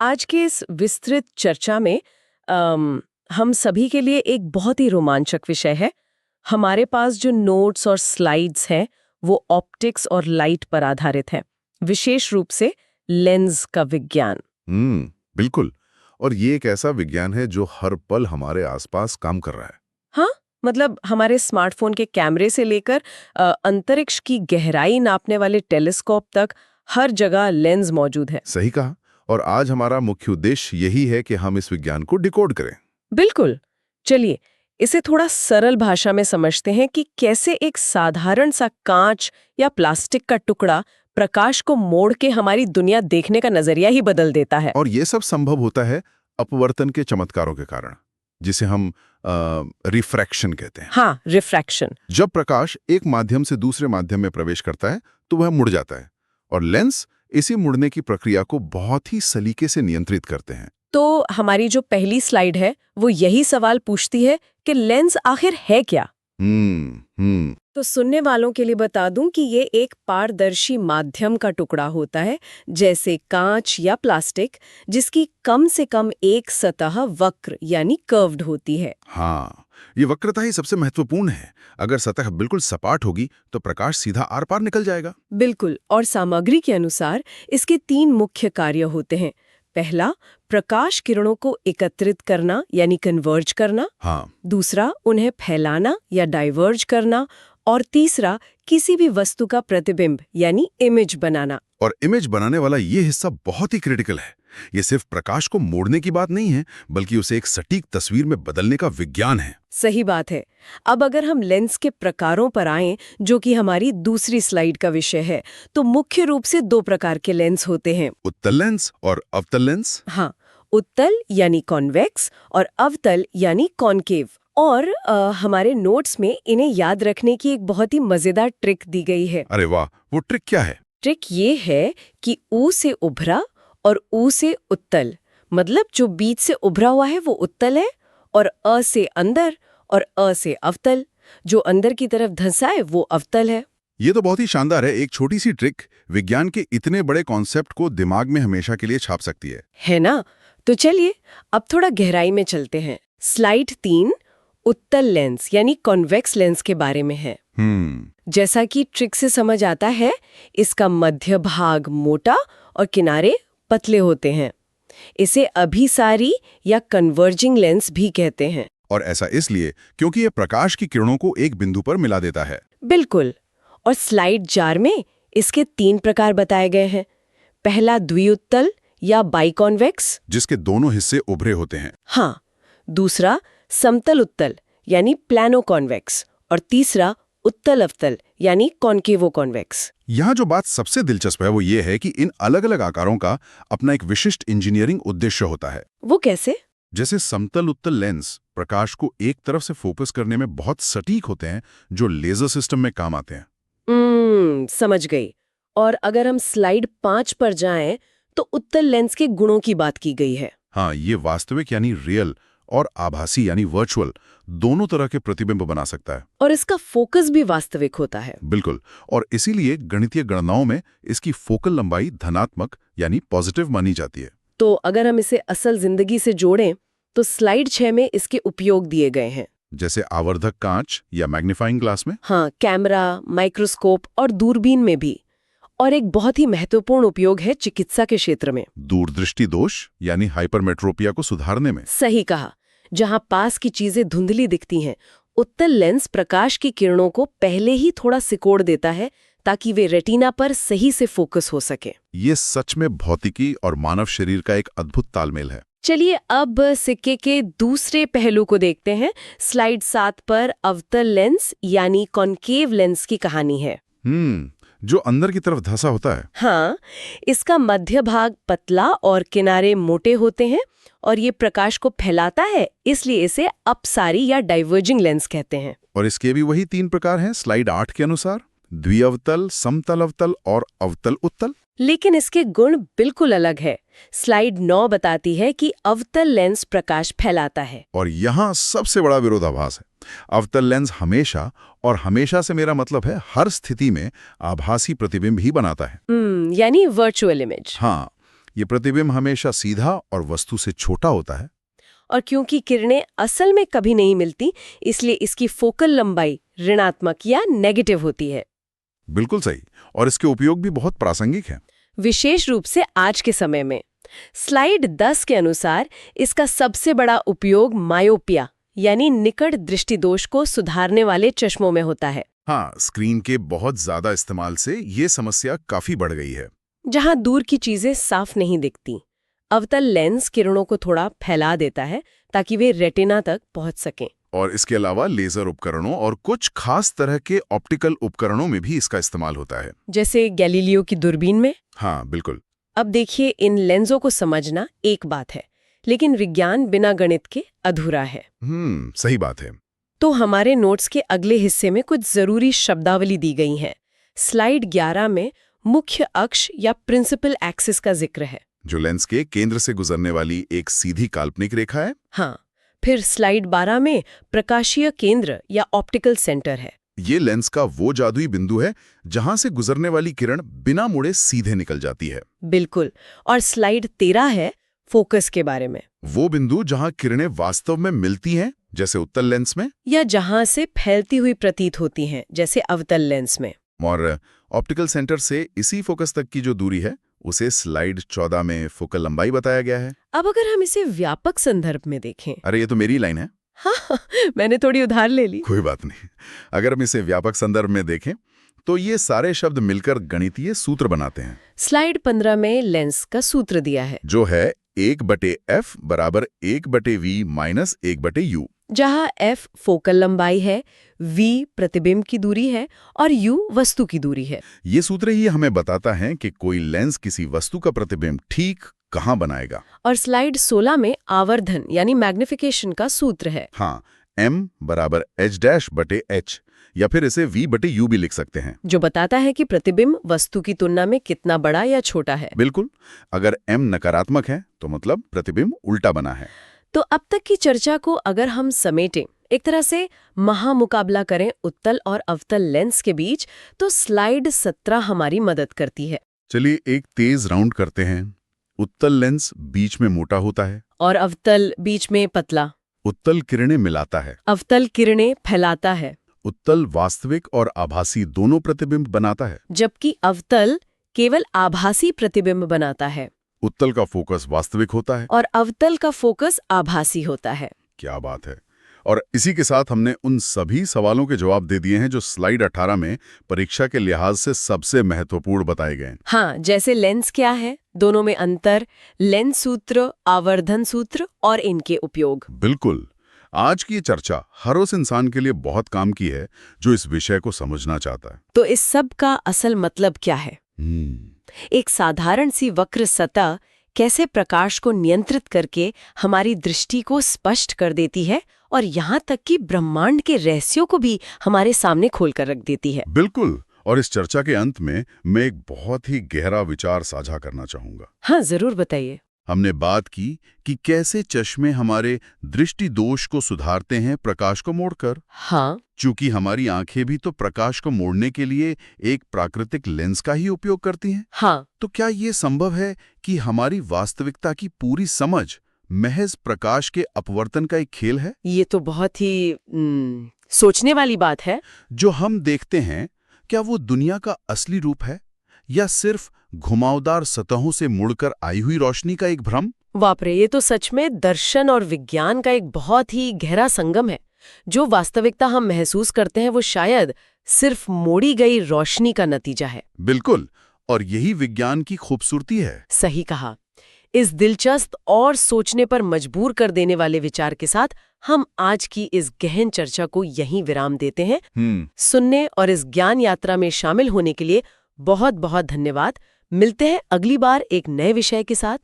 आज के इस विस्तृत चर्चा में हम सभी के लिए एक बहुत ही रोमांचक विषय है। हमारे पास जो नोट्स और स्लाइड्स हैं वो ऑप्टिक्स और लाइट पर आधारित है, विशेष रूप से लेंस का विज्ञान। बिल्कुल। और ये एक ऐसा विज्ञान है जो हर पल हमारे आसपास काम कर रहा है। हाँ, मतलब हमारे स्मार्टफोन के कैमरे से लेकर अंतरिक्ष की गहराई नापने वाले टेलीस्कोप तक हर जगह लेंस मौजूद है। सही कहा। और आज हमारा मुख्य उद्देश्य यही है कि हम इस विज्ञान को डिकोड करें। बिल्कुल। चलिए इसे थोड़ा सरल भाषा में समझते हैं कि कैसे एक साधारण सा कांच या प्लास्टिक का टुकड़ा प्रकाश को मोड़ के हमारी दुनिया देखने का नजरिया ही बदल देता है। और ये सब संभव होता है अपवर्तन के चमत्कारों के कारण, जिसे हम रिफ्रैक्शन कहते हैं। हाँ, रिफ्रैक्शन। जब प्रकाश एक माध्यम से दूसरे माध्यम में प्रवेश करता है तो वह मुड़ जाता है, और लेंस इसी मुड़ने की प्रक्रिया को बहुत ही सलीके से नियंत्रित करते हैं। तो हमारी जो पहली स्लाइड है वो यही सवाल पूछती है कि लेंस आखिर है क्या। तो सुनने वालों के लिए बता दूं कि ये एक पारदर्शी माध्यम का टुकड़ा होता है, जैसे कांच या प्लास्टिक, जिसकी कम से कम एक सतह वक्र यानी कर्व्ड होती है। हाँ, ये वक्रता ही सबसे महत्वपूर्ण है। अगर सतह बिल्कुल सपाट होगी तो प्रकाश सीधा आर पार निकल जाएगा। बिल्कुल। और सामग्री के अनुसार इसके 3 मुख्य कार्य होते हैं। पहला, प्रकाश किरणों को एकत्रित करना यानी कन्वर्ज करना। हाँ। दूसरा, उन्हें फैलाना या डाइवर्ज करना। और तीसरा, किसी भी वस्तु का प्रतिबिंब यानी इमेज बनाना। और इमेज बनाने वाला ये हिस्सा बहुत ही क्रिटिकल है। ये सिर्फ प्रकाश को मोड़ने की बात नहीं है, बल्कि उसे एक सटीक तस्वीर में बदलने का विज्ञान है। सही बात है। अब अगर हम लेंस के प्रकारों पर आएं, जो कि हमारी दूसरी स्लाइड का विषय है, तो मुख्य रूप से 2 प्रकार के लेंस होते हैं, उत्तल लेंस और अवतल लेंस। हाँ, उत्तल यानी कॉन्वेक्स और अवतल यानी कॉनकेव। और हमारे नोट्स में इन्हें याद रखने की एक बहुत ही मजेदार ट्रिक दी गई है। अरे वाह, वो ट्रिक क्या है? ट्रिक ये है कि ऊ से उभरा और ऊ से उत्तल, मतलब जो बीच से उभरा हुआ है वो उत्तल है, और अ से अंदर और अ से अवतल, जो अंदर की तरफ धंसा है वो अवतल है। ये तो बहुत ही शानदार है। एक छोटी सी ट्रिक विज्ञान के इतने बड़े कॉन्सेप्ट को दिमाग में हमेशा के लिए छाप सकती है ना? तो चलिए अब थोड़ा गहराई में चलते हैं। स्लाइड 3 उत्तल लेंस यानी कॉन्वेक्स लेंस के बारे में है। जैसा कि ट्रिक से समझ आता है, इसका मध्य भाग मोटा और किनारे पतले होते हैं। इसे अभिसारी या कन्वर्जिंग लेंस भी कहते हैं। और ऐसा इसलिए क्योंकि ये प्रकाश की किरणों को एक बिंदु पर मिला देता है। बिल्कुल। और स्लाइड 4 में इसके 3 प्रकार बताए गए हैं। पहला द्विउत्तल या बाइकॉन्वेक्स, जिसके दोनों हिस्से उभरे होते हैं। हाँ। दूसरा समतल उत्तल यानी प्लानो कॉन्वेक्स, और तीसरा उत्तल अवतल यानी कॉन्केवो कॉन्वेक्स। यहाँ जो बात सबसे दिलचस्प है वो ये है कि इन अलग-अलग आकारों का अपना एक विशिष्ट इंजीनियरिंग उद्देश्य होता है। वो कैसे? जैसे समतल उत्तल लेंस प्रकाश को एक तरफ से फोकस करने में बहुत सटीक होते हैं, जो लेजर सिस्टम में काम आते हैं। समझ गई। और अगर हम स्लाइड 5 पर जाएं, तो उत्तल लेंस के गुणों की बात की गई है। हाँ, ये वास्तविक यानी रियल और आभासी यानी वर्चुअल दोनों तरह के प्रतिबिंब बना सकता है। और इसका फोकस भी वास्तविक होता है। बिल्कुल। और इसीलिए गणितीय गणनाओं में इसकी फोकल लंबाई धनात्मक यानी पॉजिटिव मानी जाती है। तो अगर हम इसे असल जिंदगी से जोड़ें, तो स्लाइड 6 में इसके उपयोग दिए गए हैं। जैसे आवर्धक कांच या मैग्नीफाइंग ग्लास में। हाँ, कैमरा, माइक्रोस्कोप और दूरबीन में भी। और एक बहुत ही महत्वपूर्ण उपयोग है चिकित्सा के क्षेत्र में, दूरदृष्टि दोष यानी हाइपरमेट्रोपिया को सुधारने में। सही कहा। जहां पास की चीजें धुंधली दिखती हैं, उत्तल लेंस प्रकाश की किरणों को पहले ही थोड़ा सिकोड़ देता है ताकि वे रेटिना पर सही से फोकस हो सके। ये सच में भौतिकी और मानव शरीर का एक अद्भुत तालमेल है। चलिए अब सिक्के के दूसरे पहलू को देखते हैं। स्लाइड 7 पर अवतल लेंस यानी कॉन्केव लेंस की कहानी है। जो अंदर की तरफ धंसा होता है। हाँ, इसका मध्य भाग पतला और किनारे मोटे होते हैं, और ये प्रकाश को फैलाता है, इसलिए इसे अपसारी या डाइवर्जिंग लेंस कहते हैं। और इसके भी वही 3 प्रकार हैं स्लाइड 8 के अनुसार, द्विअवतल, समतल अवतल और अवतल उत्तल। लेकिन इसके गुण बिल्कुल अलग है। स्लाइड 9 बताती है कि अवतल लेंस प्रकाश फैलाता है। और यहाँ सबसे बड़ा विरोधाभास है। अवतल लेंस हमेशा, और हमेशा से मेरा मतलब है हर स्थिति में, आभासी प्रतिबिंब ही बनाता है। यानी वर्चुअल इमेज। हाँ, ये प्रतिबिंब हमेशा सीधा और वस्तु से छोटा होता है। और क्योंकि किरणें असल में कभी नहीं मिलती, इसलिए इसकी फोकल लंबाई ऋणात्मक या नेगेटिव होती है। बिल्कुल सही। और इसके उपयोग भी बहुत प्रासंगिक हैं। विशेष रूप से आज के समय में। स्लाइड 10 के अनुसार इसका सबसे बड़ा उपयोग मायोपिया यानी निकट दृष्टिदोष को सुधारने वाले चश्मों में होता है। हाँ, स्क्रीन के बहुत ज्यादा इस्तेमाल से ये समस्या काफी बढ़ गई है। जहां दूर की चीजें साफ नहीं दिखती, अवतल लेंस किरणों को थोड़ा फैला देता है ताकि वे रेटिना तक पहुंच सकें। और इसके अलावा लेजर उपकरणों और कुछ खास तरह के ऑप्टिकल उपकरणों में भी इसका इस्तेमाल होता है, जैसे गैलीलियो की दूरबीन में। हाँ बिल्कुल। अब देखिए, इन लेंसों को समझना एक बात है, लेकिन विज्ञान बिना गणित के अधूरा है। सही बात है। तो हमारे नोट्स के अगले हिस्से में कुछ जरूरी शब्दावली दी गई है। स्लाइड 11 में मुख्य अक्ष या प्रिंसिपल एक्सिस का जिक्र है, जो लेंस के केंद्र से गुजरने वाली एक सीधी काल्पनिक रेखा है। हाँ। फिर स्लाइड 12 में प्रकाशीय केंद्र या ऑप्टिकल सेंटर है। ये लेंस का वो जादुई बिंदु है जहां से गुजरने वाली किरण बिना मुड़े सीधे निकल जाती है। बिल्कुल। और स्लाइड 13 है फोकस के बारे में। वो बिंदु जहां किरणें वास्तव में मिलती हैं, जैसे उत्तल लेंस में, या जहां से फैलती हुई प्रतीत होती हैं, जैसे अवतल लेंस में। और ऑप्टिकल सेंटर से इसी फोकस तक की जो दूरी है उसे स्लाइड 14 में फोकल लंबाई बताया गया है। अब अगर हम इसे व्यापक संदर्भ में देखें। अरे ये तो मेरी लाइन है। हाँ, मैंने थोड़ी उधार ले ली। कोई बात नहीं। अगर हम इसे व्यापक संदर्भ में देखें तो ये सारे शब्द मिलकर गणितीय सूत्र बनाते हैं। स्लाइड 15 में लेंस का सूत्र दिया है, जो है 1/f बराबर 1/v माइनस 1/u, जहां f फोकल लंबाई है, v प्रतिबिंब की दूरी है और u वस्तु की दूरी है। ये सूत्र ही हमें बताता है कि कोई लेंस किसी वस्तु का प्रतिबिंब ठीक कहाँ बनाएगा। और स्लाइड 16 में आवर्धन यानी मैग्निफिकेशन का सूत्र है। हाँ, m बराबर h' या फिर इसे v/u भी लिख सकते हैं, जो बताता है कि प्रतिबिंब वस्तु की तुलना में कितना बड़ा या छोटा है। बिल्कुल। अगर m नकारात्मक है तो मतलब प्रतिबिंब उल्टा बना है। तो अब तक की चर्चा को अगर हम समेटें, एक तरह से महामुकाबला करें उत्तल और अवतल लेंस के बीच, तो स्लाइड 17 हमारी मदद करती है। चलिए एक तेज राउंड करते हैं। उत्तल लेंस बीच में मोटा होता है और अवतल बीच में पतला। उत्तल किरणें मिलाता है, अवतल किरणें फैलाता है। उत्तल वास्तविक और आभासी दोनों प्रतिबिंब बनाता है, जबकि अवतल केवल आभासी प्रतिबिंब बनाता है। उत्तल का फोकस वास्तविक होता है और अवतल का फोकस आभासी होता है। क्या बात है। और इसी के साथ हमने उन सभी सवालों के जवाब दे दिए हैं जो स्लाइड 18 में परीक्षा के लिहाज से सबसे महत्वपूर्ण बताए गए। हाँ, जैसे लेंस क्या है, दोनों में अंतर, लेंस सूत्र, आवर्धन सूत्र और इनके उपयोग। बिल्कुल। आज की ये चर्चा हर उस इंसान के लिए बहुत काम की है जो इस विषय को समझना चाहता है। तो इस सब का असल मतलब क्या है? एक साधारण सी वक्र सतह कैसे प्रकाश को नियंत्रित करके हमारी दृष्टि को स्पष्ट कर देती है और यहाँ तक कि ब्रह्मांड के रहस्यों को भी हमारे सामने खोलकर रख देती है। बिल्कुल। और इस चर्चा के अंत में मैं एक बहुत ही गहरा विचार साझा करना चाहूंगा। हाँ, जरूर बताइए। हमने बात की कि कैसे चश्मे हमारे दृष्टि दोष को सुधारते हैं प्रकाश को मोड़कर। हाँ, चूंकि हमारी आंखें भी तो प्रकाश को मोड़ने के लिए एक प्राकृतिक लेंस का ही उपयोग करती हैं। हाँ। तो क्या ये संभव है कि हमारी वास्तविकता की पूरी समझ महज प्रकाश के अपवर्तन का एक खेल है? ये तो बहुत ही सोचने वाली बात है। जो हम देखते हैं, क्या वो दुनिया का असली रूप है या सिर्फ घुमावदार सतहों से मुड़कर आई हुई रोशनी का एक भ्रम? बाप रे, ये तो सच में दर्शन और विज्ञान का एक बहुत ही गहरा संगम है। जो वास्तविकता हम महसूस करते हैं वो शायद सिर्फ मोड़ी गई रोशनी का नतीजा है। बिल्कुल। और यही विज्ञान की खूबसूरती है। सही कहा। इस दिलचस्प और सोचने पर मजबूर कर देने वाले विचार के साथ हम आज की इस गहन चर्चा को यहीं विराम देते हैं। सुनने और इस ज्ञान यात्रा में शामिल होने के लिए बहुत बहुत धन्यवाद। मिलते हैं अगली बार एक नए विषय के साथ।